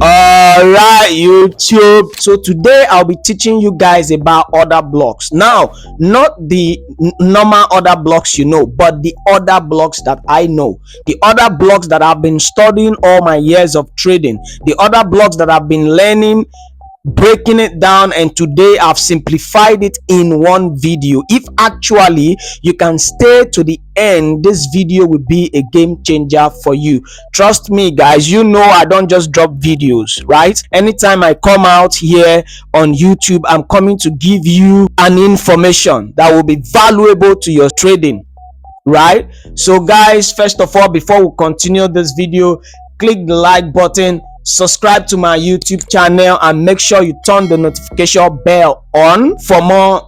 All right, YouTube. So today I'll be teaching you guys about order blocks. Now, not the normal order blocks but the order blocks that I know. The order blocks that I've been studying all my years of trading. The order blocks that I've been learning, breaking it down, and today I've simplified it in one video. If actually you can stay to the end, this video will be a game changer for you. Trust me guys, I don't just drop videos, right? Anytime I come out here on YouTube, I'm coming to give you an information that will be valuable to your trading, right? So guys, first of all, before we continue this video, click the like button, subscribe to my YouTube channel, and make sure you turn the notification bell on for more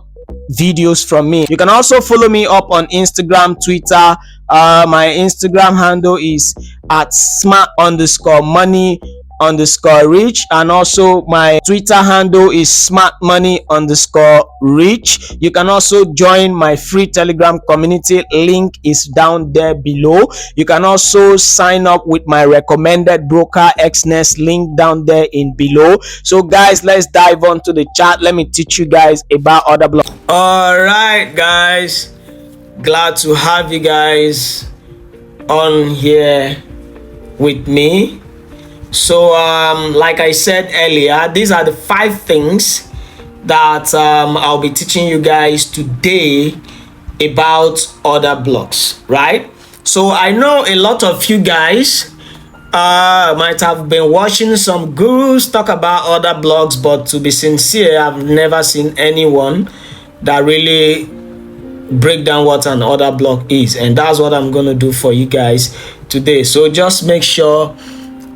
videos from me. You can also follow me up on Instagram, Twitter. My Instagram handle is at smart_money_rich, and also my Twitter handle is smartmoney_rich. You can also join my free Telegram community. Link is down there below. You can also sign up with my recommended broker XNest, link down there in below. So guys, let's dive on to the chat. Let me teach you guys about order block. All right guys, glad to have you guys on here with me. So like I said earlier, these are the 5 things that I'll be teaching you guys today about order blocks, right? So I know a lot of you guys might have been watching some gurus talk about order blocks, but to be sincere, I've never seen anyone that really break down what an order block is, and that's what I'm going to do for you guys today. So just make sure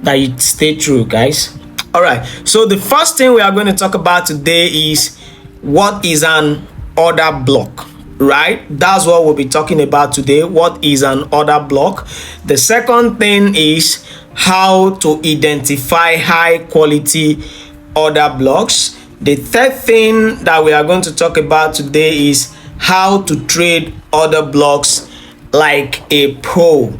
that you stay true, guys. All right, so the first thing we are going to talk about today is what is an order block, right? That's what we'll be talking about today. What is an order block? The second thing is how to identify high quality order blocks. The third thing that we are going to talk about today is how to trade order blocks like a pro.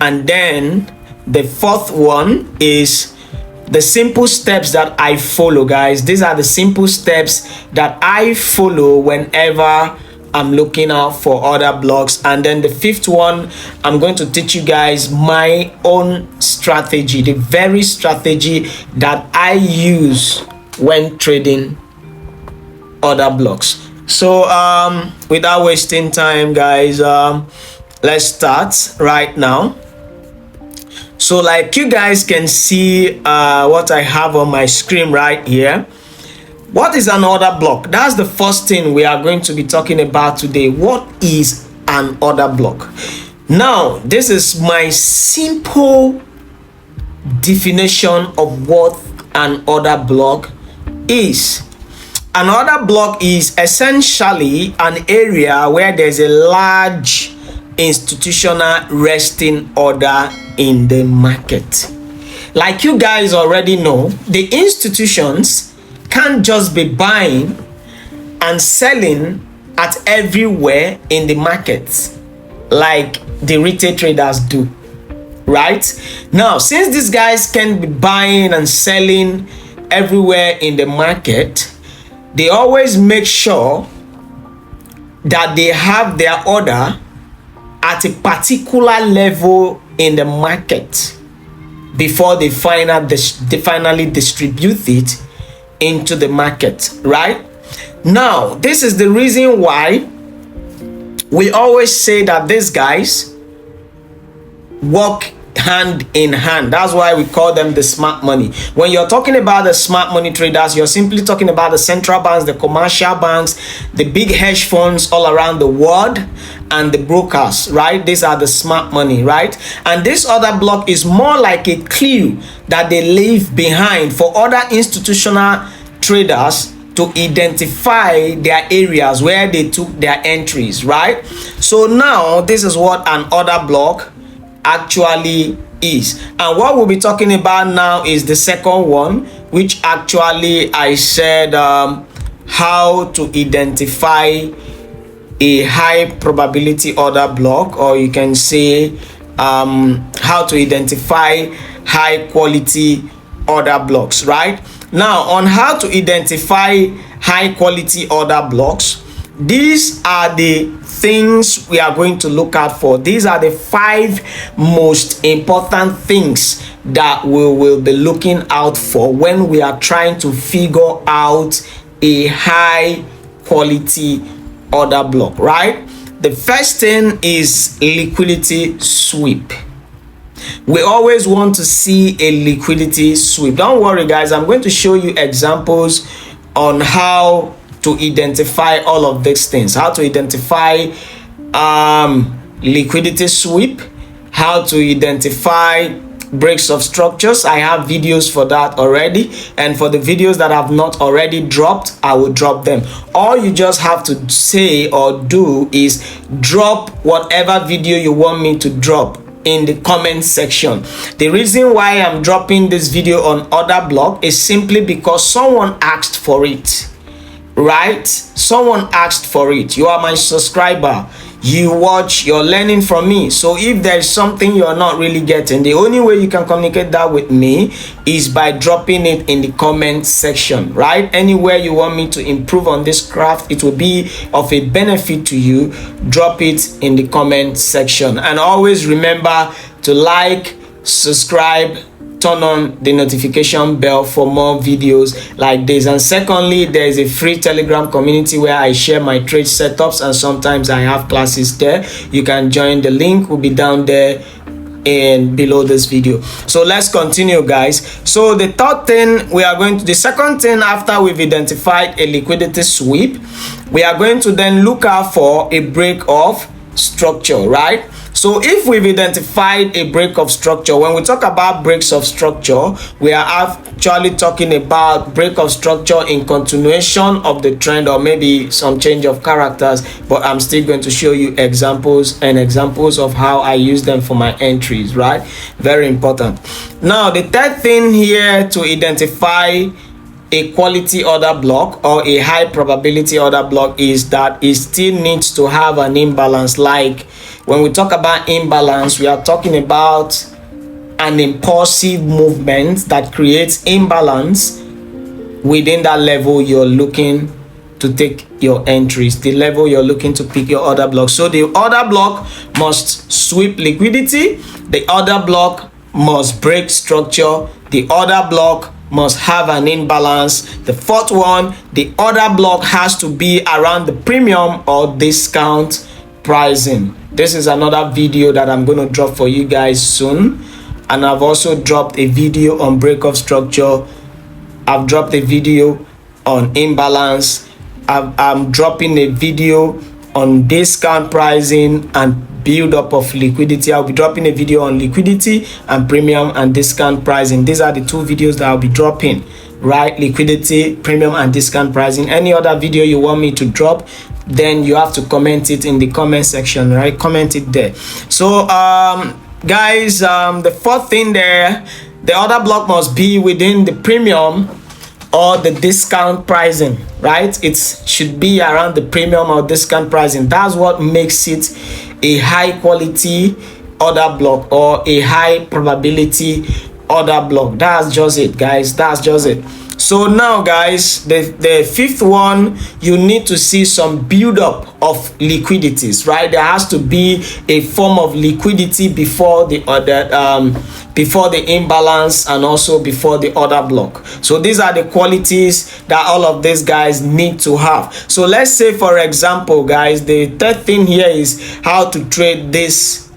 And then the fourth one is the simple steps that I follow, guys. These are the simple steps that I follow whenever I'm looking out for order blocks. And then the fifth one, I'm going to teach you guys my own strategy, the very strategy that I use when trading order blocks. So without wasting time, guys, let's start right now. So like you guys can see what I have on my screen right here. What is an order block? That's the first thing we are going to be talking about today. What is an order block? Now, this is my simple definition of what an order block is. An order block is essentially an area where there's a large institutional resting order in the market. Like you guys already know, the institutions can't just be buying and selling at everywhere in the market like the retail traders do, right? Now, since these guys can be buying and selling everywhere in the market, they always make sure that they have their order at a particular level in the market before they finally distribute it into the market, right? Now, this is the reason why we always say that these guys work hand in hand. That's why we call them the smart money. When you're talking about the smart money traders, you're simply talking about the central banks, the commercial banks, the big hedge funds all around the world, and the brokers, right? These are the smart money, right? And this order block is more like a clue that they leave behind for other institutional traders to identify their areas where they took their entries, right? So now this is what an order block actually is, and what we'll be talking about now is the second one, which actually I said how to identify a high probability order block, or you can say how to identify high quality order blocks. Right now, on how to identify high quality order blocks, these are the things we are going to look out for. These are the 5 most important things that we will be looking out for when we are trying to figure out a high quality order block. Right, the first thing is liquidity sweep. We always want to see a liquidity sweep. Don't worry guys, I'm going to show you examples on how to identify all of these things. How to identify liquidity sweep, how to identify breaks of structures. I have videos for that already, and for the videos that have not already dropped, I will drop them. All you just have to say or do is drop whatever video you want me to drop in the comment section. The reason why I'm dropping this video on order block is simply because someone asked for it. Right, someone asked for it. You are my subscriber, you watch, you're learning from me. So if there's something you're not really getting, the only way you can communicate that with me is by dropping it in the comment section. Right, anywhere you want me to improve on this craft, it will be of a benefit to you, drop it in the comment section. And always remember to like, subscribe, turn on the notification bell for more videos like this. And secondly, there is a free Telegram community where I share my trade setups, and sometimes I have classes there. You can join. The link will be down there and below this video. So let's continue guys. So the third thing we are going to, the second thing after we've identified a liquidity sweep, we are going to then look out for a break of structure. Right, so if we've identified a break of structure, when we talk about breaks of structure, we are actually talking about break of structure in continuation of the trend, or maybe some change of characters, but I'm still going to show you examples of how I use them for my entries. Right, very important. Now the third thing here to identify a quality order block or a high probability order block is that it still needs to have an imbalance. Like when we talk about imbalance, we are talking about an impulsive movement that creates imbalance within that level you're looking to take your entries, the level you're looking to pick your order block. So the order block must sweep liquidity, the order block must break structure, the order block must have an imbalance. The fourth one, the order block has to be around the premium or discount pricing. This is another video that I'm going to drop for you guys soon, and I've also dropped a video on break of structure. I've dropped a video on imbalance. I'm dropping a video on discount pricing and build up of liquidity. I'll be dropping a video on liquidity and premium and discount pricing. These are the 2 videos that I'll be dropping. Right, liquidity, premium and discount pricing. Any other video you want me to drop, then you have to comment it in the comment section. Right, comment it there. So guys, the fourth thing there, the order block must be within the premium or the discount pricing. Right, it should be around the premium or discount pricing. That's what makes it a high quality order block or a high probability order block. That's just it guys, that's just it. So now guys, the fifth one, you need to see some build up of liquidities. Right, there has to be a form of liquidity before the order before the imbalance and also before the order block. So these are the qualities that all of these guys need to have. So let's say for example guys, the third thing here is how to trade this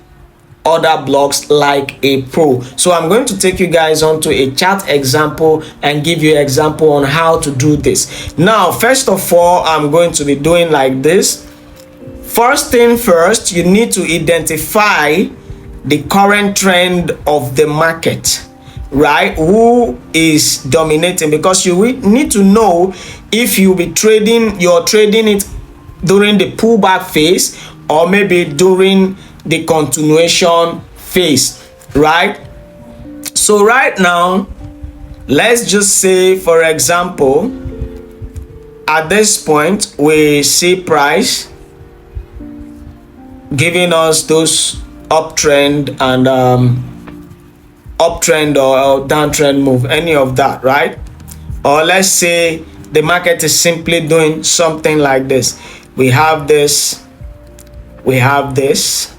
order blocks like a pro. So I'm going to take you guys onto a chart example and give you an example on how to do this. Now first of all, I'm going to be doing like this. First thing first, you need to identify the current trend of the market. Right, who is dominating, because you will need to know if you're trading it during the pullback phase or maybe during the continuation phase. Right, so right now let's just say for example at this point we see price giving us those uptrend and uptrend or downtrend move, any of that, right? Or let's say the market is simply doing something like this. We have this, we have this,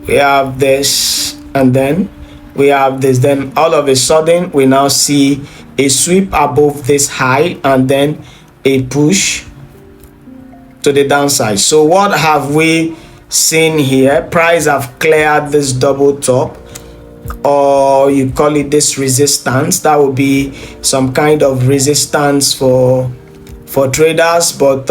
we have this, and then we have this. Then all of a sudden we now see a sweep above this high and then a push to the downside. So what have we seen here? Price have cleared this double top, or you call it this resistance. That would be some kind of resistance for traders, but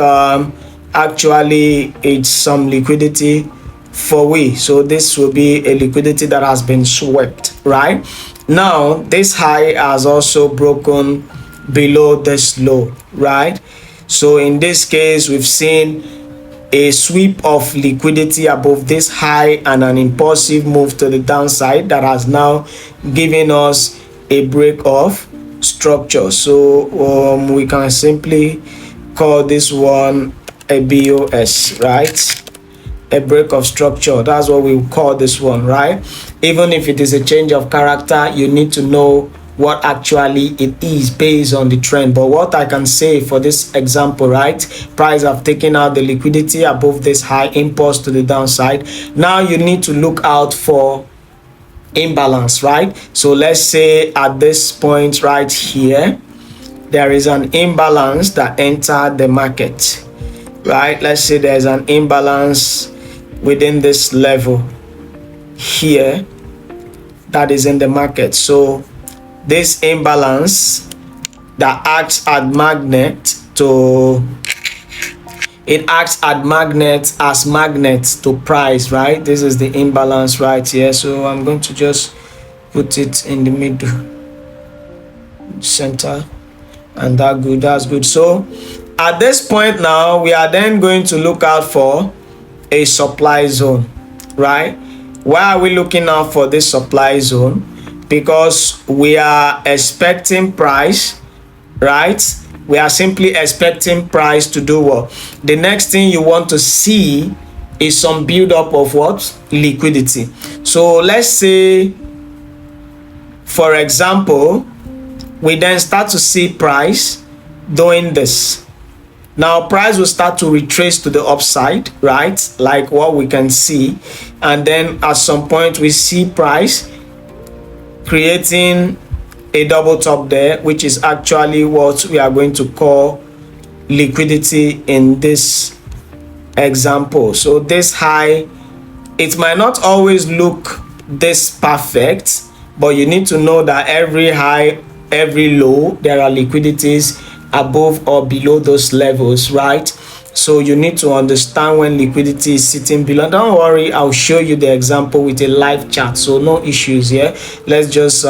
actually it's some liquidity for we. So this will be a liquidity that has been swept. Right now this high has also broken below this low, right? So in this case we've seen a sweep of liquidity above this high and an impulsive move to the downside that has now given us a break of structure. So we can simply call this one a BOS, right? A break of structure. That's what we call this one, right? Even if it is a change of character, you need to know what actually it is based on the trend. But what I can say for this example, right, price have taken out the liquidity above this high, impulse to the downside. Now you need to look out for imbalance, right? So let's say at this point right here there is an imbalance that entered the market, right? Let's say there's an imbalance within this level here that is in the market. So this imbalance that acts as magnet to as magnet to price, right? This is the imbalance right here. So I'm going to just put it in the middle center, and that's good. So at this point now we are then going to look out for a supply zone, right? Why are we looking out for this supply zone? Because we are expecting price, right? We are simply expecting price to do what? The next thing you want to see is some build up of what? Liquidity. So let's say, for example, we then start to see price doing this. Now price will start to retrace to the upside, right? Like what we can see. And then at some point we see price creating a double top there, which is actually what we are going to call liquidity in this example. So this high, it might not always look this perfect, but you need to know that every high, every low, there are liquidities above or below those levels, right? So you need to understand when liquidity is sitting below. Don't worry, I'll show you the example with a live chart, so no issues here. Let's just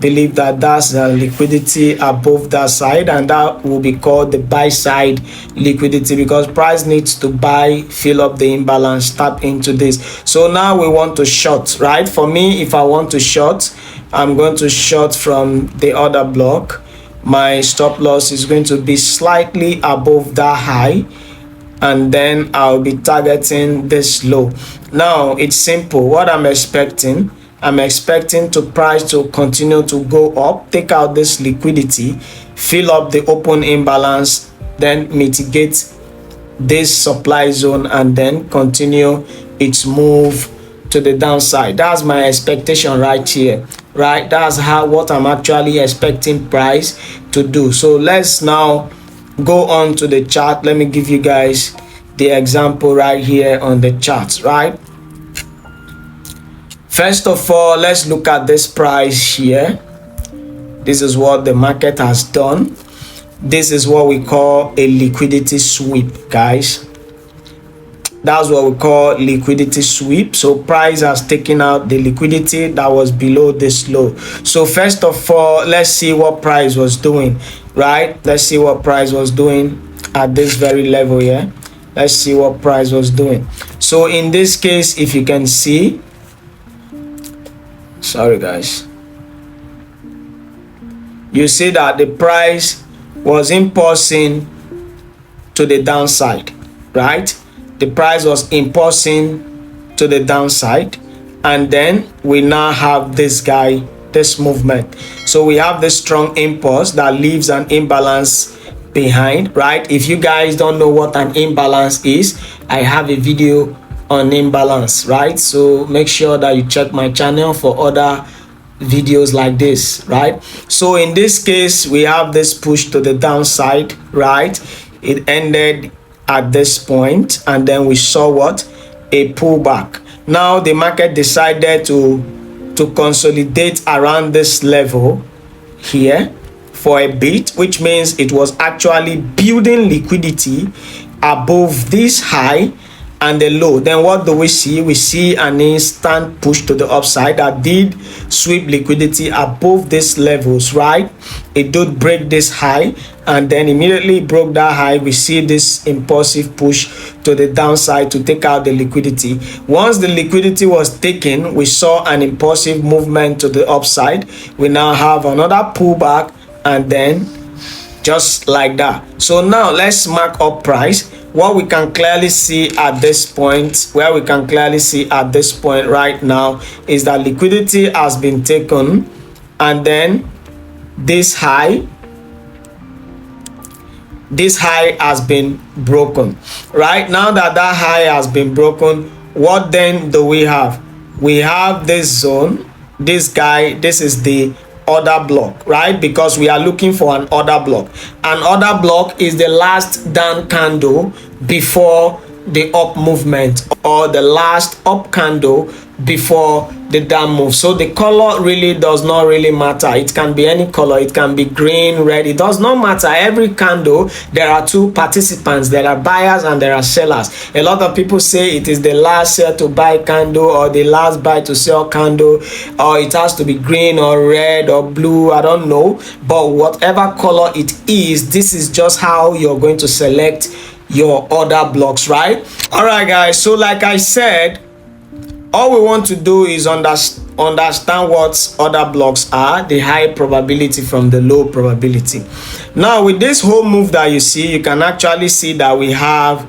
believe that that's the liquidity above that side, and that will be called the buy side liquidity, because price needs to buy, fill up the imbalance, tap into this. So now we want to short, right? For me, if I want to short, I'm going to short from the other block. My stop loss is going to be slightly above that high, and then I'll be targeting this low. Now it's simple. What I'm expecting to price to continue to go up, take out this liquidity, fill up the open imbalance, then mitigate this supply zone, and then continue its move to the downside. That's my expectation right here, right? That's what I'm actually expecting price to do. So let's now go on to the chart. Let me give you guys the example right here on the chart, right? First of all, let's look at this price here. This is what the market has done. This is what we call a liquidity sweep, guys. That's what we call liquidity sweep. So price has taken out the liquidity that was below this low. So first of all, let's see what price was doing, right? Let's see what price was doing at this very level here. Let's see what price was doing. So in this case, if you can see, sorry guys, you see that the price was impulsing to the downside, right? The price was impulsing to the downside, and then we now have this guy, this movement. So we have this strong impulse that leaves an imbalance behind, right? If you guys don't know what an imbalance is, I have a video on imbalance, right? So make sure that you check my channel for other videos like this, right? So in this case, we have this push to the downside, right? It ended at this point, and then we saw what? A pullback. Now the market decided to consolidate around this level here for a bit, which means it was actually building liquidity above this high and the low. Then what do we see? We see an instant push to the upside that did sweep liquidity above these levels, right? It did break this high, and then immediately broke that high. We see this impulsive push to the downside to take out the liquidity. Once the liquidity was taken, we saw an impulsive movement to the upside. We now have another pullback, and then just like that. So now let's mark up price. What we can clearly see at this point, right now, is that liquidity has been taken, and then this high has been broken. Right now that high has been broken, what then do we have? We have this zone, this guy, this is the order block, right? Because we are looking for an order block. An order block is the last down candle before the up movement, or the last up candle before the down move. So the color really does not really matter. It can be any color. It can be green, red. It does not matter. Every candle, there are two participants. There are buyers and there are sellers. A lot of people say it is the last sell to buy candle, or the last buy to sell candle, or it has to be green or red or blue. I don't know. But whatever color it is, this is just how you're going to select your order blocks, right? All right, guys. So like I said, all we want to do is understand what order blocks are, the high probability from the low probability. Now with this whole move that you see, you can actually see that we have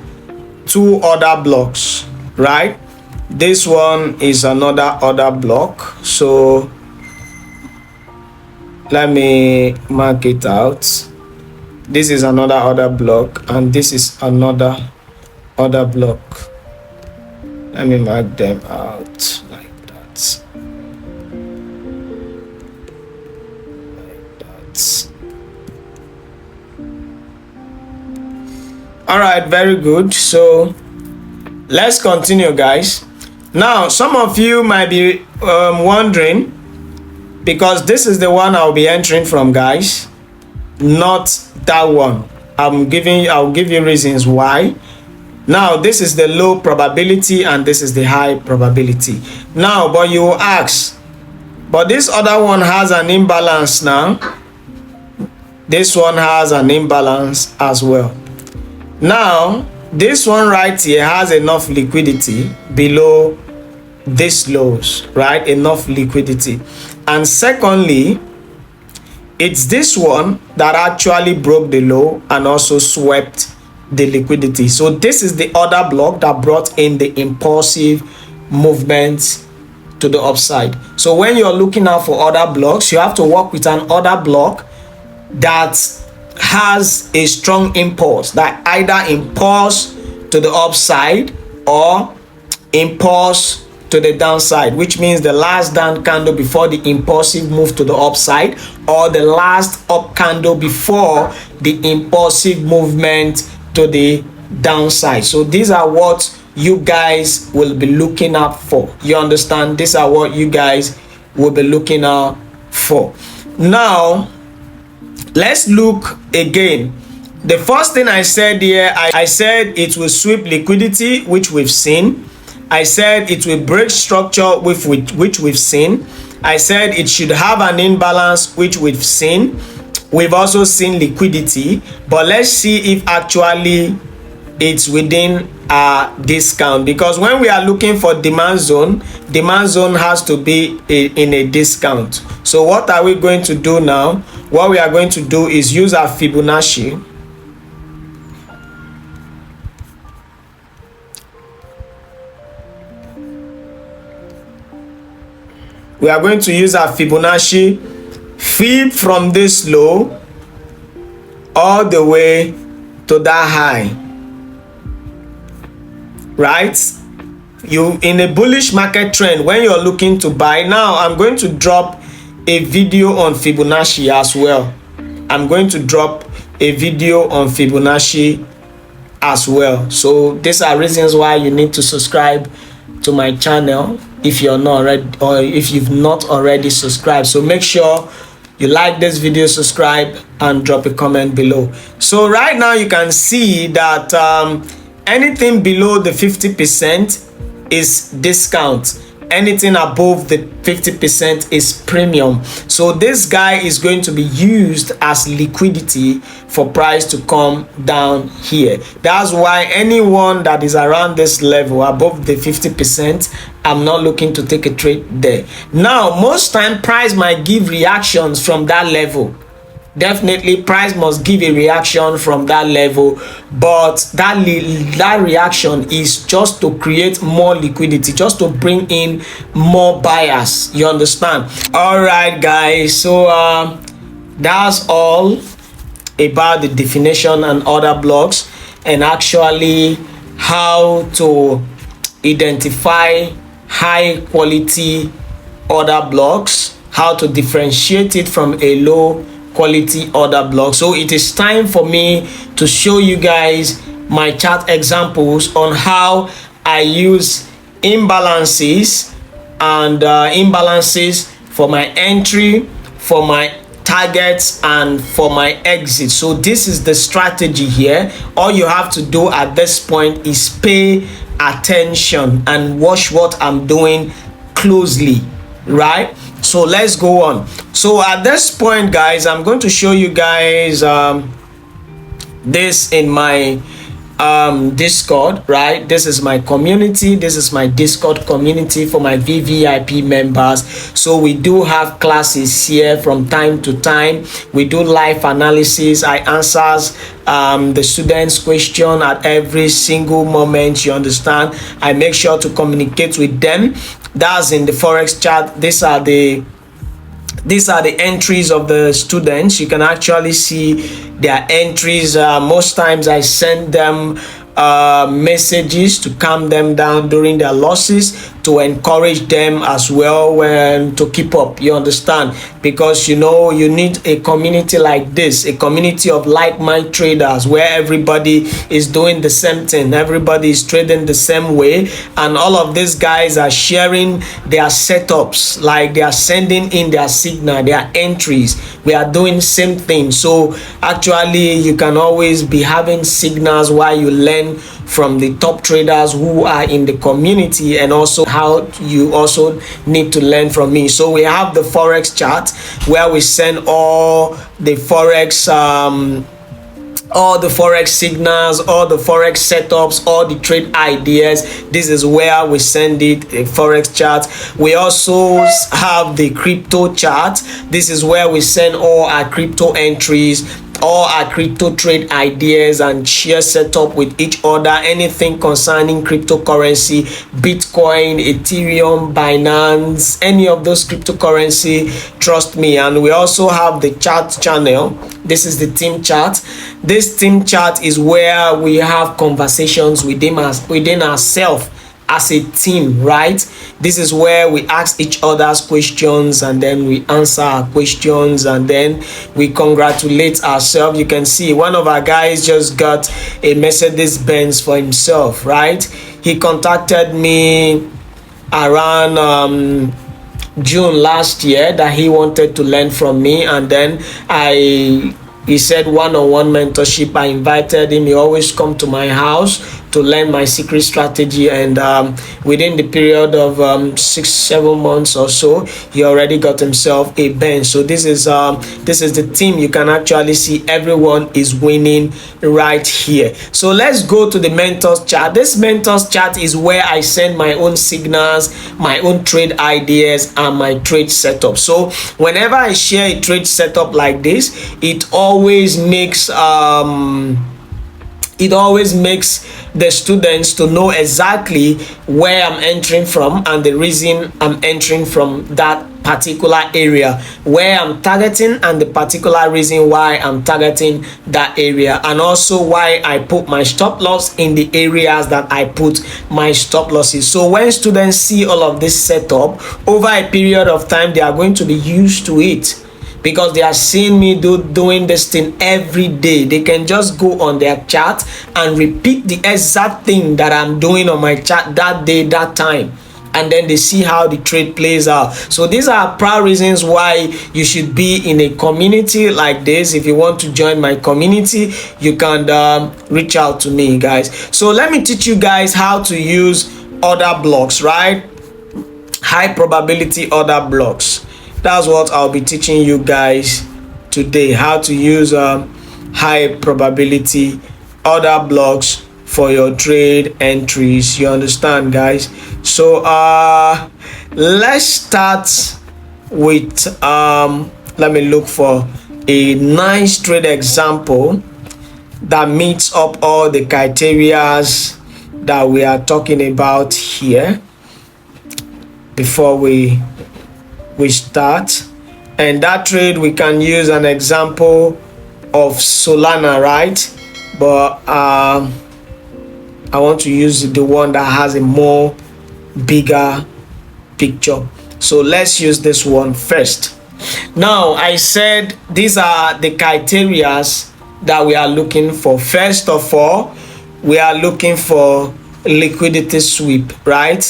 two order blocks, right? This one is another order block. So let me mark it out. This is another order block, and this is another order block. Let me mark them out like that. All right, very good. So let's continue, guys. Now some of you might be wondering, because this is the one I'll be entering from, guys, not that one. I'll give you reasons why. Now this is the low probability and this is the high probability. Now but you will ask, but this other one has an imbalance. Now this one has an imbalance as well. Now this one right here has enough liquidity below these lows, right? Enough liquidity. And secondly, it's this one that actually broke the low and also swept the liquidity. So this is the order block that brought in the impulsive movement to the upside. So when you're looking out for order blocks, you have to work with an order block that has a strong impulse, that either impulse to the upside or impulse to the downside, which means the last down candle before the impulsive move to the upside, or the last up candle before the impulsive movement to the downside. So these are what you guys will be looking out for. You understand? These are what you guys will be looking out for. Now let's look again. The first thing I said here, I said it will sweep liquidity, which we've seen. I said it will break structure, which we've seen. I said it should have an imbalance, which we've seen. We've also seen liquidity, but let's see if actually it's within a discount, because when we are looking for demand zone has to be in a discount. So what are we going to do now? What we are going to do is use our Fibonacci. We are going to use our Fibonacci, feed from this low all the way to that high, right? You in a bullish market trend, when you're looking to buy. Now I'm going to drop a video on Fibonacci as well. I'm going to drop a video on Fibonacci as well. So these are reasons why you need to subscribe to my channel if you're not already, or if you've not already subscribed. So make sure you like this video, subscribe, and drop a comment below. So right now you can see that anything below the 50% is discount. Anything above the 50% is premium. So this guy is going to be used as liquidity for price to come down here. That's why anyone that is around this level above the 50%, I'm not looking to take a trade there. Now most time price might give reactions from that level. Definitely price must give a reaction from that level, but that reaction is just to create more liquidity, just to bring in more buyers. You understand? All right guys, so that's all about the definition and other blocks, and actually how to identify high quality order blocks, how to differentiate it from a low quality order block. So it is time for me to show you guys my chart examples on how I use imbalances and imbalances for my entry, for my targets, and for my exit. So this is the strategy here. All you have to do at this point is pay attention and watch what I'm doing closely, right? So let's go on. So at this point guys, I'm going to show you guys this in my Discord, right? This is my community. This is my Discord community for my VVIP members. So we do have classes here from time to time. We do live analysis. I answers the students' question at every single moment. You understand? I make sure to communicate with them. That's in the forex chart. These are the entries of the students. You can actually see their entries. Most times I send them messages to calm them down during their losses, to encourage them as well when to keep up. You understand? Because you know you need a community like this, a community of like-minded traders where everybody is doing the same thing, everybody is trading the same way, and all of these guys are sharing their setups, like they are sending in their signal, their entries. We are doing same thing. So actually you can always be having signals while you learn from the top traders who are in the community, and also how you also need to learn from me. So we have the forex chart where we send all the forex signals, all the forex setups, all the trade ideas. This is where we send it, a forex chart. We also have the crypto chart. This is where we send all our crypto entries, all our crypto trade ideas, and share setup with each other. Anything concerning cryptocurrency, Bitcoin, Ethereum, Binance, any of those cryptocurrency, trust me. And we also have the chart channel. This is the team chart. This team chart is where we have conversations within ourselves as a team, right? This is where we ask each other's questions, and then we answer our questions, and then we congratulate ourselves. You can see one of our guys just got a Mercedes-Benz for himself, right? He contacted me around June last year that he wanted to learn from me, and then he said one-on-one mentorship. I invited him. He always come to my house to learn my secret strategy, and within the period of 6-7 months or so, he already got himself a Benz. So this is the team. You can actually see everyone is winning right here. So let's go to the mentors chart. This mentors chart is where I send my own signals, my own trade ideas, and my trade setup. So whenever I share a trade setup like this, it always makes it always makes the students to know exactly where I'm entering from and the reason I'm entering from that particular area, where I'm targeting, and the particular reason why I'm targeting that area, and also why I put my stop loss in the areas that I put my stop losses. So when students see all of this setup over a period of time, they are going to be used to it, because they are seeing me doing this thing every day. They can just go on their chart and repeat the exact thing that I'm doing on my chart that day, that time, and then they see how the trade plays out. So these are proud reasons why you should be in a community like this. If you want to join my community, you can reach out to me, guys. So let me teach you guys how to use order blocks, right? High probability order blocks. That's what I'll be teaching you guys today, how to use high probability order blocks for your trade entries. You understand, guys? So let's start with let me look for a nice trade example that meets up all the criterias that we are talking about here before we start. And that trade, we can use an example of Solana, right? But I want to use the one that has a more bigger picture. So let's use this one first. Now, I said these are the criterias that we are looking for. First of all, we are looking for liquidity sweep, right?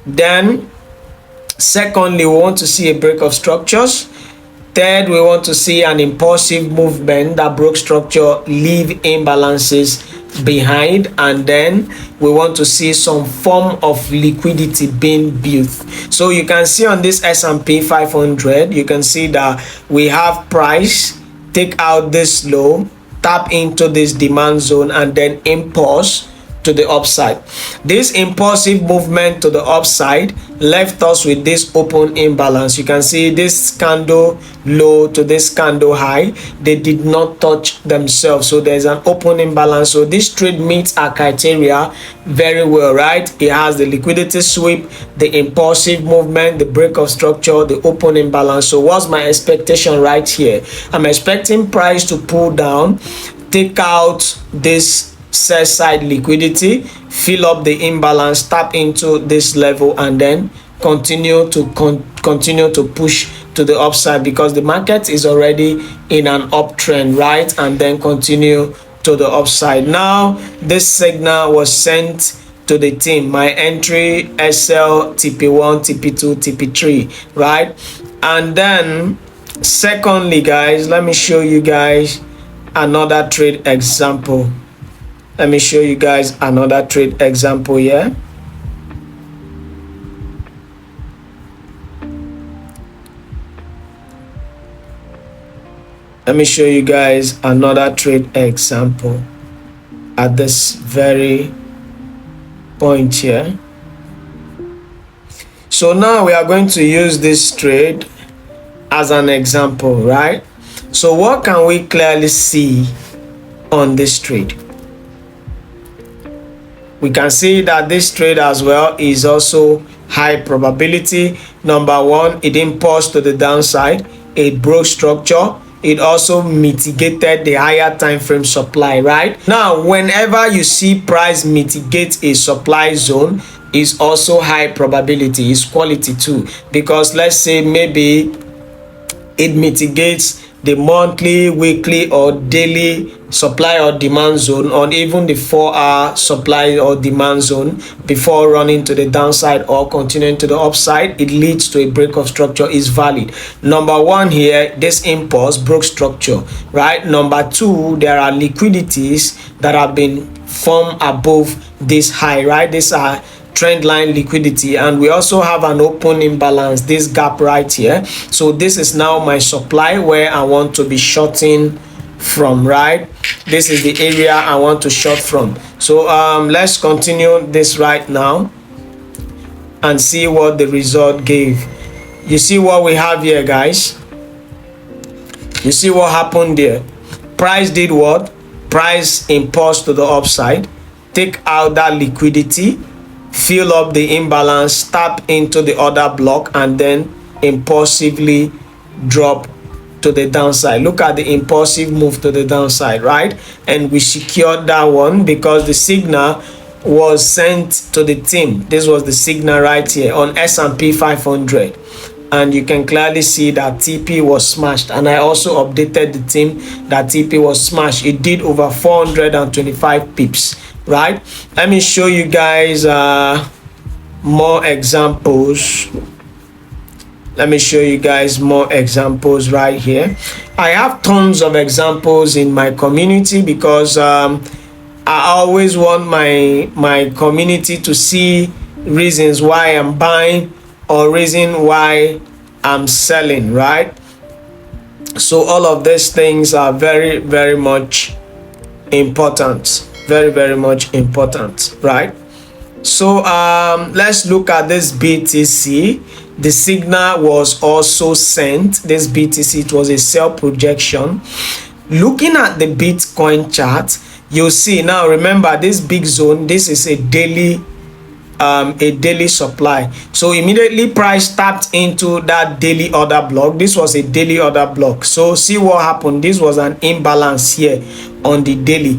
Then secondly, we want to see a break of structures. Third, we want to see an impulsive movement that broke structure, leave imbalances behind, and then we want to see some form of liquidity being built. So you can see on this S&P 500, you can see that we have price take out this low, tap into this demand zone, and then impulse to the upside. This impulsive movement to the upside left us with this open imbalance. You can see this candle low to this candle high, they did not touch themselves, so there's an open imbalance. So this trade meets our criteria very well, right? It has the liquidity sweep, the impulsive movement, the break of structure, the open imbalance. So what's my expectation right here? I'm expecting price to pull down, take out this sell side liquidity, fill up the imbalance, tap into this level, and then continue to push to the upside, because the market is already in an uptrend, right? And then continue to the upside. Now this signal was sent to the team, my entry SL TP1, TP2, TP3, right? And then secondly, guys, let me show you guys another trade example. Let me show you guys another trade example here. Let me show you guys another trade example at this very point here. So now we are going to use this trade as an example, right? So what can we clearly see on this trade? We can see that this trade as well is also high probability. Number one, it impulsed to the downside, it broke structure, it also mitigated the higher time frame supply, right? Now, whenever you see price mitigate a supply zone, is also high probability, is quality too, because let's say maybe it mitigates the monthly, weekly, or daily supply or demand zone, or even the 4-hour supply or demand zone before running to the downside or continuing to the upside. It leads to a break of structure, is valid. Number one here, this impulse broke structure, right? Number two, there are liquidities that have been formed above this high, right? These are trend line liquidity, and we also have an open imbalance, this gap right here. So this is now my supply where I want to be shorting from, right? This is the area I want to short from. So let's continue this right now and see what the result gave. You see what we have here, guys? You see what happened there? Price did what? price impulse to the upside, take out that liquidity, fill up the imbalance, tap into the order block, and then impulsively drop to the downside. Look at the impulsive move to the downside, right? And we secured that one because the signal was sent to the team. This was the signal right here on S&P 500, and you can clearly see that TP was smashed, and I also updated the team that TP was smashed. It did over 425 pips, right? Let me show you guys more examples. Let me show you guys more examples right here. I have tons of examples in my community because I always want my community to see reasons why I'm buying or reason why I'm selling, right? So all of these things are very, very much important. Very, very much important, right? So let's look at this BTC. The signal was also sent. This BTC, it was a sell projection. Looking at the Bitcoin chart, you'll see now, remember this big zone, this is a daily supply. So immediately price tapped into that daily order block. This was a daily order block. So see what happened. This was an imbalance here on the daily.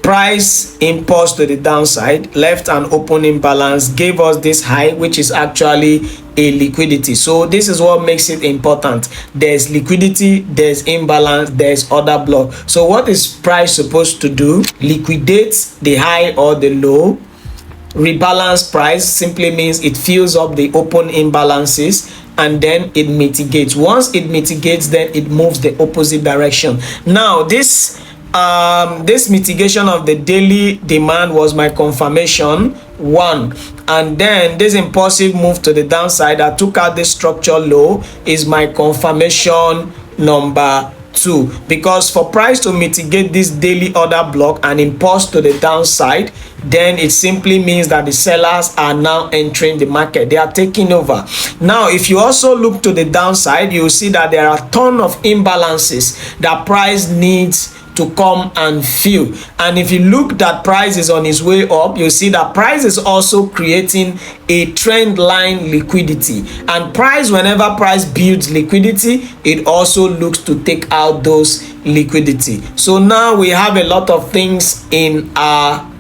Price impulse to the downside, left an open imbalance, gave us this high, which is actually a liquidity. So this is what makes it important. There's liquidity, there's imbalance, there's order block. So what is price supposed to do? Liquidate the high or the low. Rebalance price simply means it fills up the open imbalances, and then it mitigates. Once it mitigates, then it moves the opposite direction. Now this mitigation of the daily demand was my confirmation one, and then this impulsive move to the downside that took out this structure low is my confirmation number two, because for price to mitigate this daily order block and impulse to the downside, then it simply means that the sellers are now entering the market. They are taking over. Now if you also look to the downside, you will see that there are a ton of imbalances that price needs to come and fill. And if you look that price is on its way up, you'll see that price is also creating a trend line liquidity, and price, whenever price builds liquidity, it also looks to take out those liquidity. So now we have a lot of things in our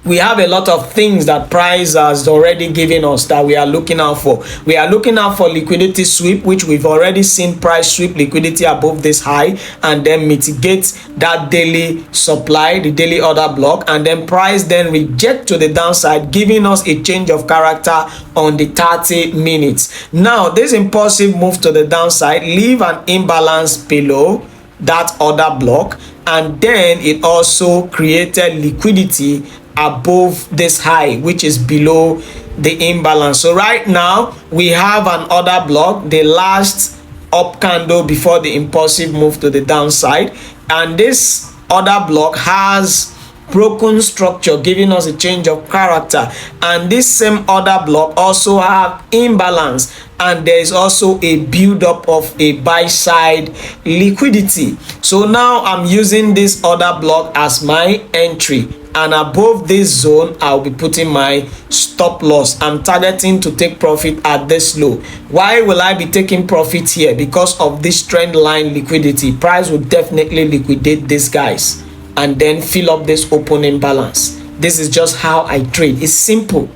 that price has already given us that we are looking out for. We are looking out for liquidity sweep, which we've already seen price sweep liquidity above this high and then mitigate that daily supply, the daily order block, and then price then reject to the downside, giving us a change of character on the 30 minutes. Now this impulsive move to the downside leave an imbalance below that order block, and then it also created liquidity above this high, which is below the imbalance. So right now we have an order block, the last up candle before the impulsive move to the downside, and this order block has broken structure, giving us a change of character, and this same order block also have imbalance, and there is also a build up of a buy side liquidity. So now I'm using this order block as my entry, and above this zone I'll be putting my stop loss. I'm targeting to take profit at this low. Why will I be taking profit here? Because of this trend line liquidity. Price will definitely liquidate these guys and then fill up this open imbalance. This is just how I trade. It's simple,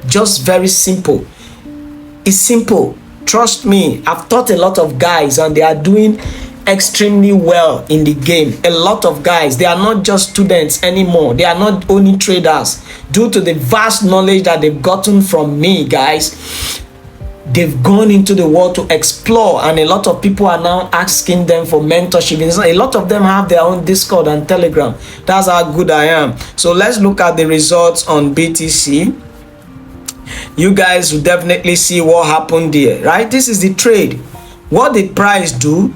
just very simple. It's simple. Trust me, I've taught a lot of guys and they are doing extremely well in the game. A lot of guys, they are not just students anymore. They are not only traders. Due to the vast knowledge that they've gotten from me, guys, they've gone into the world to explore, and a lot of people are now asking them for mentorship. A lot of them have their own Discord and Telegram. That's how good I am. So let's look at the results on BTC. You guys will definitely see what happened there, right? This is the trade. What did price do?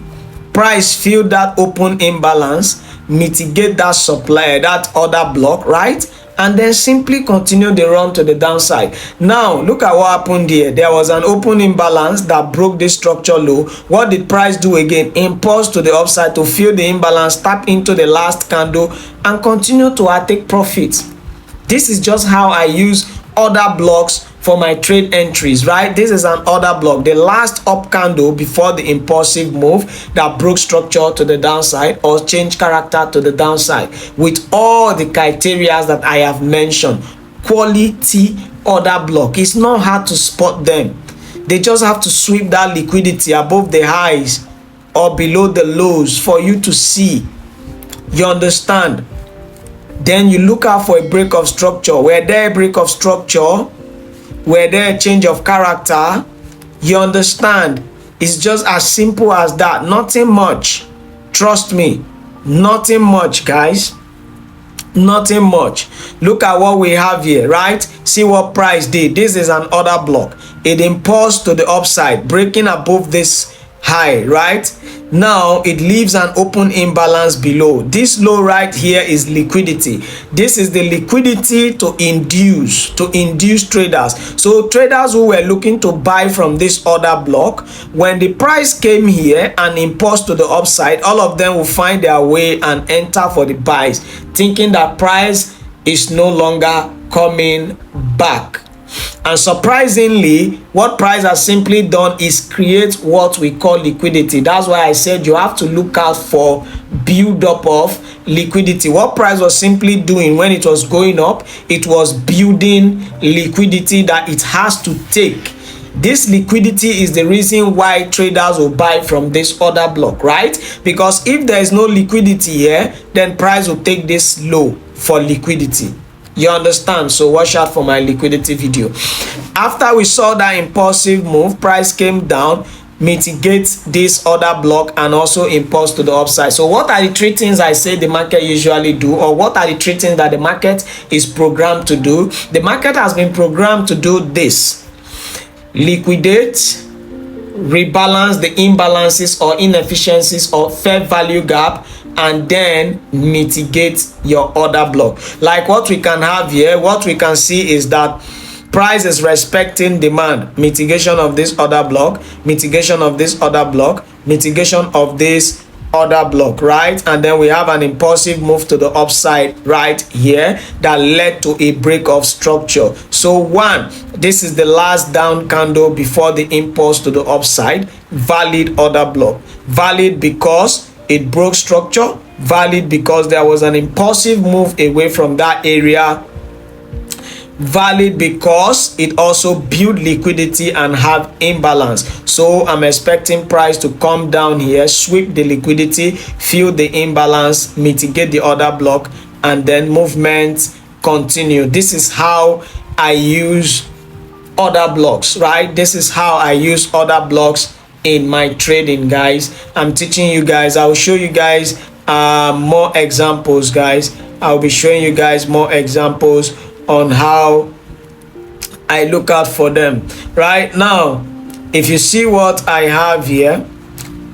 Price filled that open imbalance, mitigate that supply, that order block, right? and then simply continue the run to the downside. Now look at what happened here. There was an open imbalance that broke this structure low. What did price do again? Impulse to the upside to fill the imbalance, tap into the last candle, and continue to take profits. This is just how I use order blocks for my trade entries, right? This is an order block, the last up candle before the impulsive move that broke structure to the downside or change character to the downside, with all the criteria that I have mentioned. Quality order block. It's not hard to spot them. They just have to sweep that liquidity above the highs or below the lows for you to see. You understand? Then you look out for a break of structure. Were there a break of structure? Were there a change of character? You understand? It's just as simple as that. Nothing much. Trust me. Nothing much, guys. Nothing much. Look at what we have here, right? See what price did. This is an order block. It impulsed to the upside, breaking above this high, right? Now it leaves an open imbalance below. This low right here is liquidity. This is the liquidity to induce traders. So traders who were looking to buy from this order block, when the price came here and impulsed to the upside, all of them will find their way and enter for the buys, thinking that price is no longer coming back. And surprisingly, what price has simply done is create what we call liquidity. That's why I said you have to look out for build up of liquidity. What price was simply doing when it was going up, it was building liquidity that it has to take. This liquidity is the reason why traders will buy from this order block, right? Because if there is no liquidity here, then price will take this low for liquidity. You understand? So watch out for my liquidity video. After we saw that impulsive move, price came down, mitigate this order block, and also impulse to the upside. So what are the three things I say the market usually do, or what are the three things that the market is programmed to do? The market has been programmed to do this: liquidate, rebalance the imbalances or inefficiencies or fair value gap, and then mitigate your order block. Like what we can have here, what we can see is that price is respecting demand. Mitigation of this order block, mitigation of this order block, mitigation of this order block, right? And then we have an impulsive move to the upside right here that led to a break of structure. So one, this is the last down candle before the impulse to the upside. Valid order block. Valid because it broke structure. Valid because there was an impulsive move away from that area. Valid because it also built liquidity and have imbalance. So I'm expecting price to come down here, sweep the liquidity, fill the imbalance, mitigate the order block, and then movement continue. This is how I use order blocks, right? This is how I use order blocks in my trading, guys. I'm teaching you guys. I'll show you guys more examples, guys. I'll be showing you guys more examples on how I look out for them. Right now, if you see what I have here,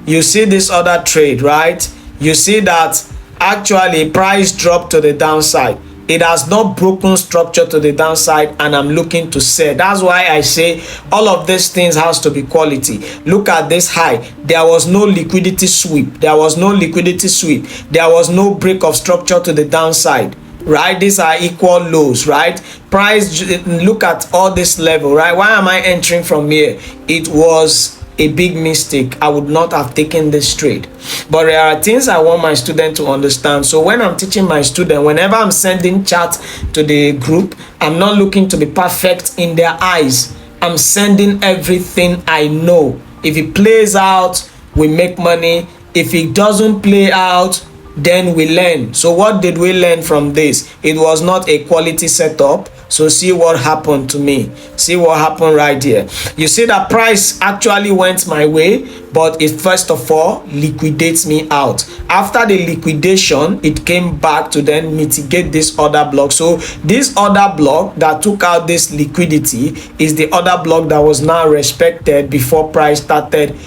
you see this other trade, right? You see that actually price dropped to the downside. It has not broken structure to the downside, and I'm looking to sell. That's why I say all of these things has to be quality. Look at this high. There was no liquidity sweep. There was no liquidity sweep. There was no break of structure to the downside, right? These are equal lows, right? Price, look at all this level, right? Why am I entering from here? It was a big mistake. I would not have taken this trade. But there are things I want my student to understand. So when I'm teaching my student, whenever I'm sending chat to the group, I'm not looking to be perfect in their eyes. I'm sending everything I know. If it plays out, we make money. If it doesn't play out, then we learn. So what did we learn from this? It was not a quality setup. So see what happened to me. See what happened right here. You see that price actually went my way, but it first of all liquidates me out. After the liquidation, it came back to then mitigate this order block. So this order block that took out this liquidity is the order block that was now respected before price started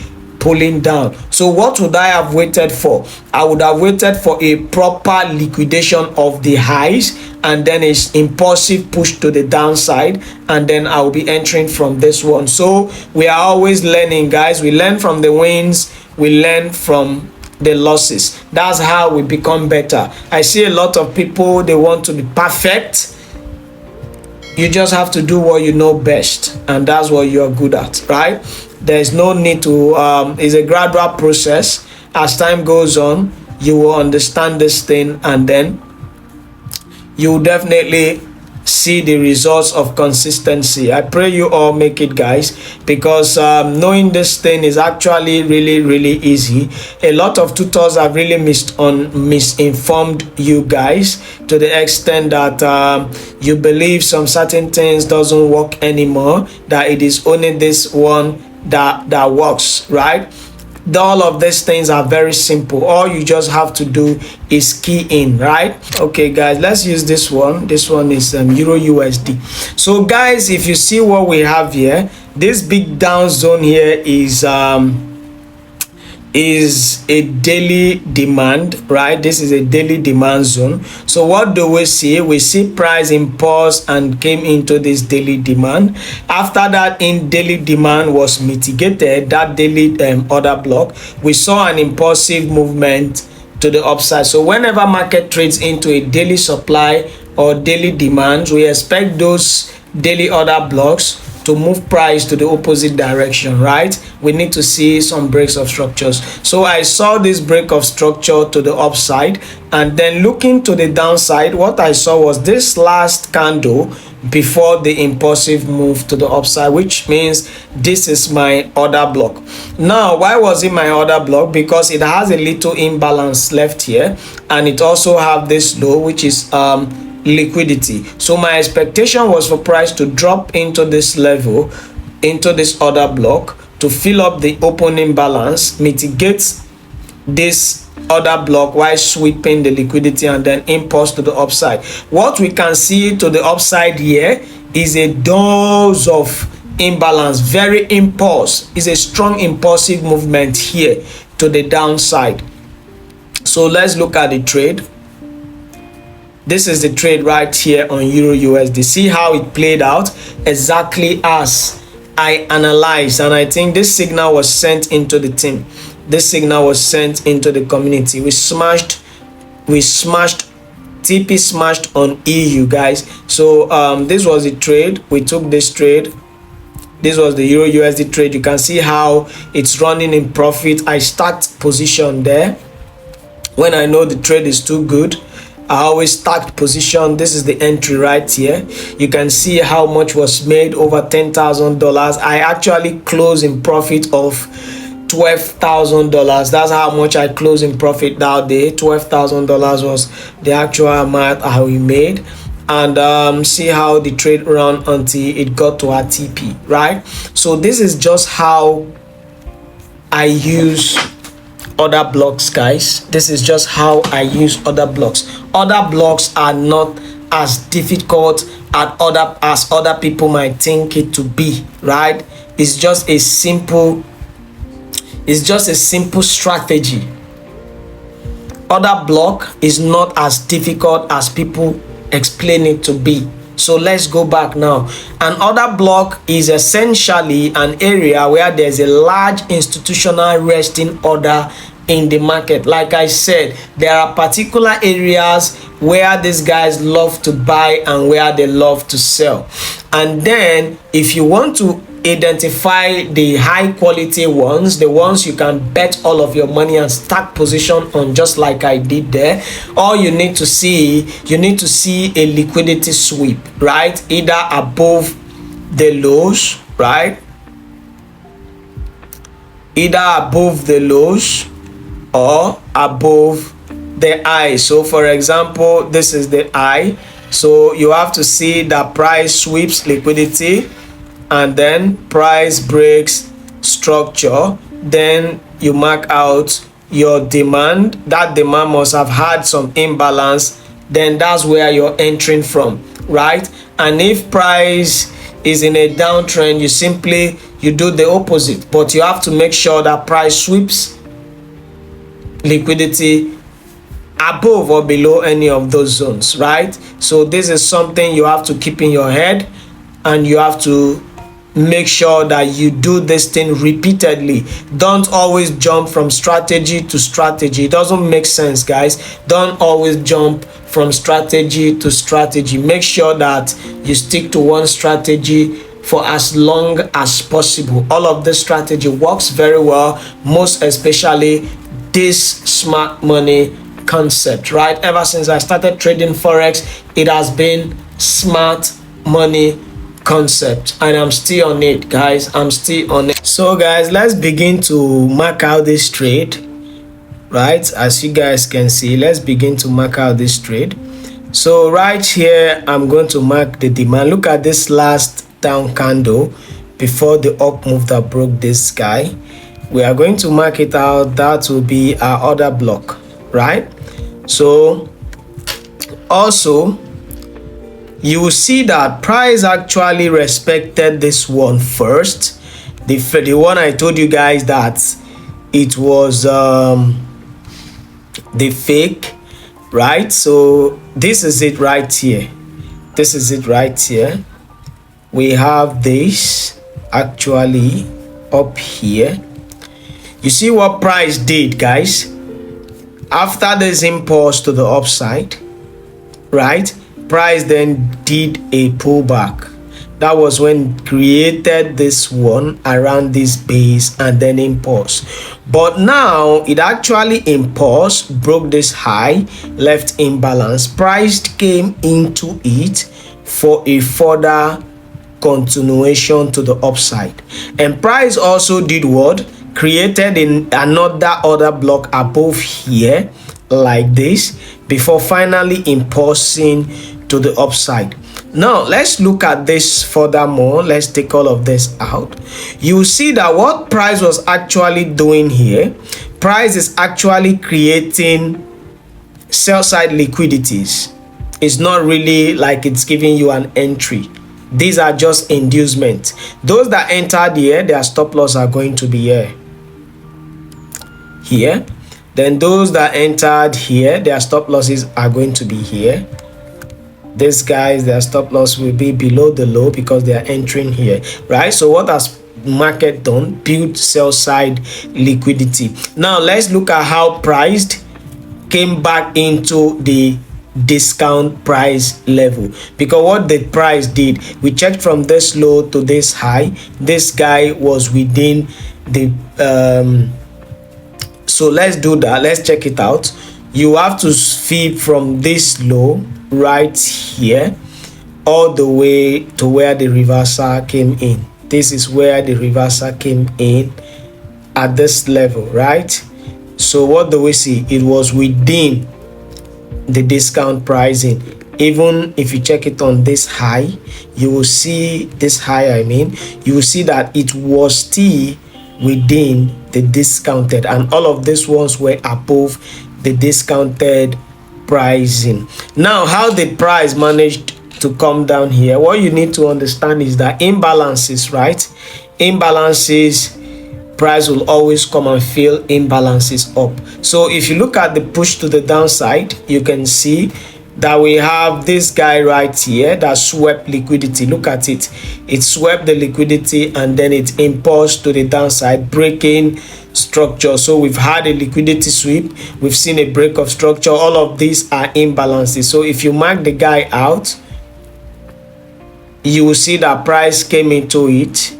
pulling down. So what would I have waited for? I would have waited for a proper liquidation of the highs and then a impulsive push to the downside, and then I'll be entering from this one. So we are always learning, guys. We learn from the wins, we learn from the losses. That's how we become better. I see a lot of people, they want to be perfect. You just have to do what you know best, and that's what you're good at, right? There's no need to it's a gradual process. As time goes on, you will understand this thing, and then you will definitely see the results of consistency. I pray you all make it, guys, because knowing this thing is actually really easy. A lot of tutors have really misinformed you guys to the extent that you believe some certain things doesn't work anymore, that it is only this one that works, right? All of these things are very simple. All you just have to do is key in, right? Okay, guys, let's use this one. This one is Euro USD. So guys, if you see what we have here, this big down zone here is a daily demand, right? This is a daily demand zone. So what do we see? We see price impulse and came into this daily demand. After that, in daily demand was mitigated, that daily order block, we saw an impulsive movement to the upside. So whenever market trades into a daily supply or daily demand, we expect those daily order blocks to move price to the opposite direction, right? We need to see some breaks of structures. So I saw this break of structure to the upside, and then looking to the downside, what I saw was this last candle before the impulsive move to the upside, which means this is my order block. Now, why was it my order block? Because it has a little imbalance left here, and it also have this low, which is liquidity. So my expectation was for price to drop into this level, into this order block, to fill up the opening balance, mitigate this order block while sweeping the liquidity, and then impulse to the upside. What we can see to the upside here is a dose of imbalance, very impulse, is a strong impulsive movement here to the downside. So let's look at the trade. This is the trade right here on Euro USD. See how it played out exactly as I analyzed, and I think this signal was sent into the team. This signal was sent into the community. We smashed TP smashed on EU, guys. So this was the trade. We took this trade. This was the Euro USD trade. You can see how it's running in profit. I stacked position there. When I know the trade is too good, I always stacked position. This is the entry right here. You can see how much was made, over $10,000. I actually closed in profit of $12,000. That's how much I closed in profit that day. $12,000 was the actual amount I made. And see how the trade ran until it got to our TP, right? So this is just how I use other blocks, guys. This is just how I use other blocks. Other blocks are not as difficult as other people might think it to be, right? It's just a simple strategy. Other block is not as difficult as people explain it to be. So let's go back now. An order block is essentially an area where there's a large institutional resting order in the market. Like I said, there are particular areas where these guys love to buy and where they love to sell. And then if you want to identify the high quality ones, the ones you can bet all of your money and stack position on, just like I did there, all you need to see a liquidity sweep, right? Either above the lows, right? Either above the lows or above the high. So for example, this is the high. So you have to see that price sweeps liquidity, and then price breaks structure. Then you mark out your demand. That demand must have had some imbalance. Then that's where you're entering from, right? And if price is in a downtrend, you do the opposite. But you have to make sure that price sweeps liquidity above or below any of those zones, right? So this is something you have to keep in your head, and you have to make sure that you do this thing repeatedly. Don't always jump from strategy to strategy. It doesn't make sense, guys. Don't always jump from strategy to strategy. Make sure that you stick to one strategy for as long as possible. All of this strategy works very well, most especially this smart money concept, right? Ever since I started trading forex, it has been smart money concept, and I'm still on it, guys. I'm still on it. So guys, let's begin to mark out this trade, right? As you guys can see, let's begin to mark out this trade. So right here, I'm going to mark the demand. Look at this last down candle before the up move that broke this guy. We are going to mark it out. That will be our order block, right? So also, you will see that price actually respected this one first. The one I told you guys that it was the fake, right? So this is it right here. This is it right here. We have this actually up here. You see what price did, guys? After this impulse to the upside, right? Price then did a pullback. That was when it created this one around this base and then impulse. But now it actually impulsed, broke this high, left imbalance. Price came into it for a further continuation to the upside. And price also did what? Created in another order block above here like this before finally impulsing to the upside. Now let's look at this furthermore. Let's take all of this out. You see that what price was actually doing here, price is actually creating sell side liquidities. It's not really like it's giving you an entry. These are just inducement. Those that entered here, their stop loss are going to be here. Then those that entered here, their stop losses are going to be here. These guys, their stop loss will be below the low because they are entering here, right? So what has market done? Build sell side liquidity. Now let's look at how priced came back into the discount price level, because what the price did, we checked from this low to this high. This guy was within the so let's do that. Let's check it out. You have to feed from this low right here all the way to where the reversal came in. This is where the reversal came in at this level, right? So what do we see? It was within the discount pricing. Even if you check it on this high, you will see this high, you will see that it was still within the discounted, and all of these ones were above the discounted pricing. Now, how the price managed to come down here? What you need to understand is that imbalances, right? Imbalances, price will always come and fill imbalances up. So if you look at the push to the downside, you can see that we have this guy right here that swept liquidity. Look at it. It swept the liquidity and then it impulsed to the downside, breaking structure. So we've had a liquidity sweep, we've seen a break of structure. All of these are imbalances. So if you mark the guy out, you will see that price came into it,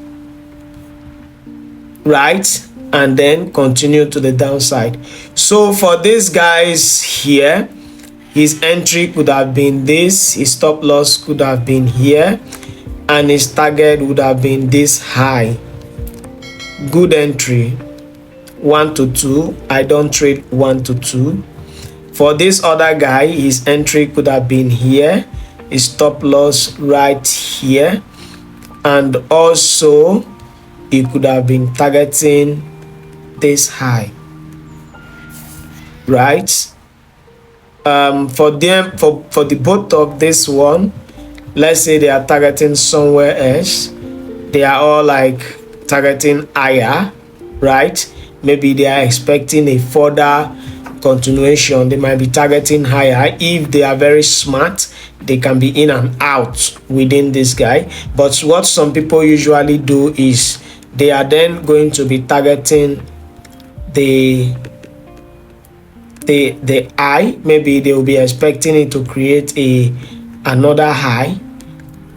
right, and then continue to the downside. So for these guys here, his entry could have been this, his stop loss could have been here, and his target would have been this high. Good entry, 1 to 2. I don't trade 1 to 2. For this other guy, his entry could have been here, his stop loss right here, and also he could have been targeting this high, right? For the both of this one, let's say they are targeting somewhere else, they are all like targeting higher, right? Maybe they are expecting a further continuation. They might be targeting higher. If they are very smart, they can be in and out within this guy. But what some people usually do is they are then going to be targeting the high. Maybe they will be expecting it to create another high.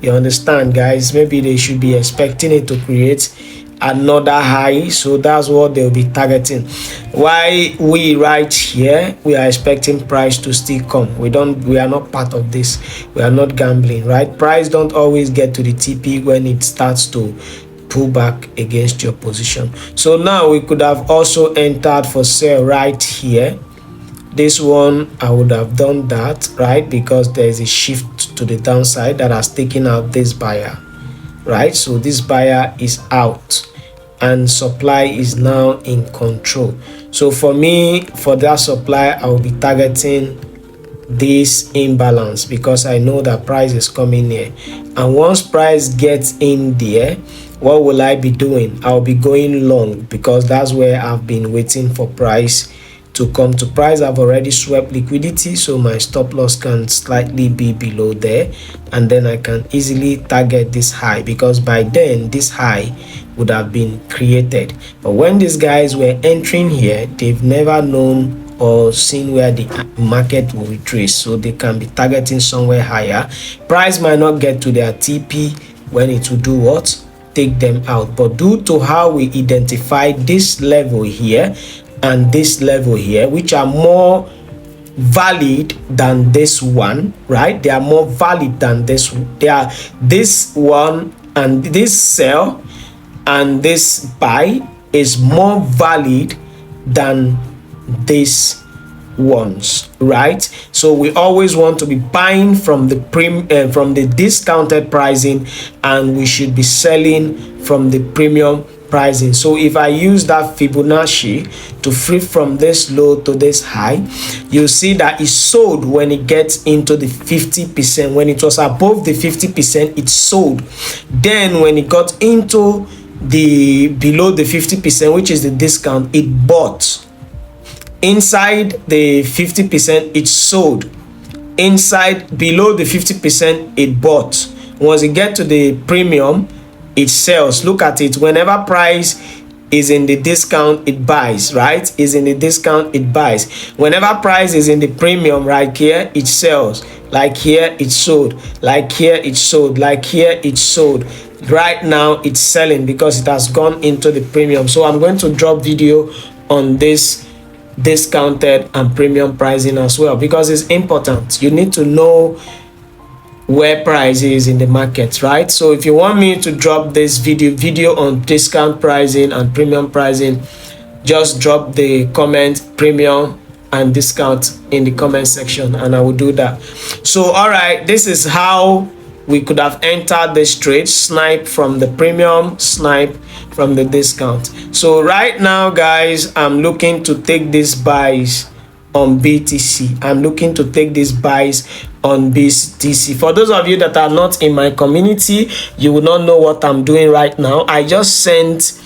You understand, guys? Maybe they should be expecting it to create another high, so that's what they'll be targeting. Why we right here, we are expecting price to still come. We are not part of this. We are not gambling, right? Price don't always get to the TP when it starts to pull back against your position. So now we could have also entered for sale right here. This one I would have done that, right? Because there is a shift to the downside that has taken out this buyer, right? So this buyer is out and supply is now in control. So for me, for that supply, I will be targeting this imbalance because I know that price is coming here. And once price gets in there, what will I be doing? I'll be going long because that's where I've been waiting for price to come to. Price. I've already swept liquidity, so my stop loss can slightly be below there, and then I can easily target this high because by then this high would have been created. But when these guys were entering here, they've never known or seen where the market will retrace, so they can be targeting somewhere higher. Price might not get to their TP when it will do what? Take them out. But due to how we identify this level here and this level here, which are more valid than this one, right? They are more valid than this. They are this one, and this sell and this buy is more valid than these ones, right? So we always want to be buying from the from the discounted pricing, and we should be selling from the premium pricing. So if I use that Fibonacci to flip from this low to this high, you see that it sold when it gets into the 50%. When it was above the 50%, it sold. Then when it got into the below the 50%, which is the discount, it bought. Inside the 50%, it sold. Inside below the 50%, it bought. Once it get to the premium, it sells. Look at it. Whenever price is in the discount, it buys, right? Is in the discount, it buys. Whenever price is in the premium, right here, it sells. Like here, it sold. Like here, it sold. Like here, it sold. Right now, it's selling because it has gone into the premium. So I'm going to drop video on this discounted and premium pricing as well, because it's important. You need to know where price is in the market, right? So if you want me to drop this video on discount pricing and premium pricing, just drop the comment premium and discount in the comment section and I will do that. So all right, this is how we could have entered this trade: snipe from the premium, snipe from the discount. So right now, guys, I'm looking to take these buys on BTC. I'm looking to take these buys on BTC. For those of you that are not in my community, you will not know what I'm doing right now. I just sent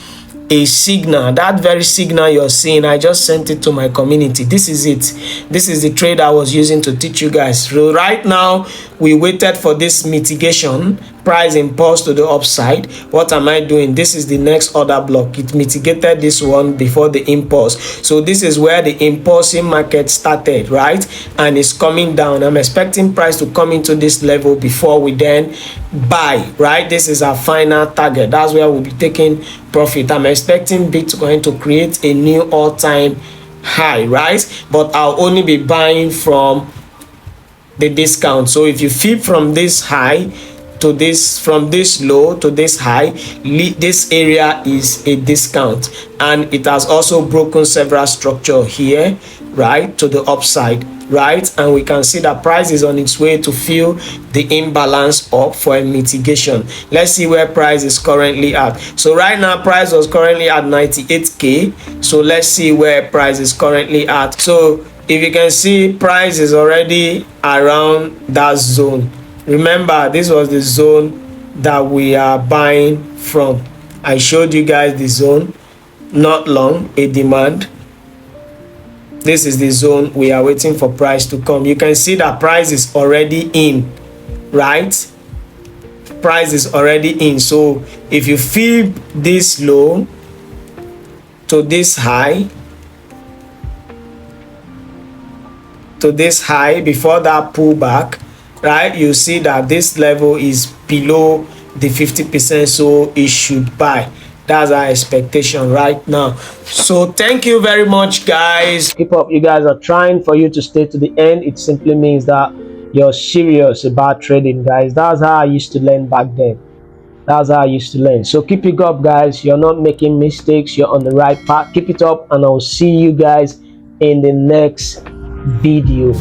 a signal. That very signal you're seeing, I just sent it to my community. This is it. This is the trade I was using to teach you guys. So right now, we waited for this mitigation, price impulse to the upside. What am I doing? This is the next order block. It mitigated this one before the impulse. So this is where the impulsing market started, right? And it's coming down. I'm expecting price to come into this level before we then buy, right? This is our final target. That's where we'll be taking profit. I'm expecting Bitcoin to create a new all-time high, right? But I'll only be buying from the discount. So if you flip from this high to this, from this low to this high, this area is a discount, and it has also broken several structure here, right, to the upside, right? And we can see that price is on its way to fill the imbalance up for a mitigation. Let's see where price is currently at. So right now, price was currently at 98k. So let's see where price is currently at. So if you can see, price is already around that zone Remember, this was the zone that we are buying from. I showed you guys the zone, not long, a demand. This is the zone we are waiting for price to come. You can see that price is already in, right? Price is already in. So if you feed this low to this high, before that pullback, right, you see that this level is below the 50%, so it should buy. That's our expectation right now. So thank you very much, guys. Keep up. You guys are trying for you to stay to the end. It simply means that you're serious about trading, guys. That's how I used to learn back then. That's how I used to learn. So keep it up, guys. You're not making mistakes. You're on the right path. Keep it up, and I'll see you guys in the next video.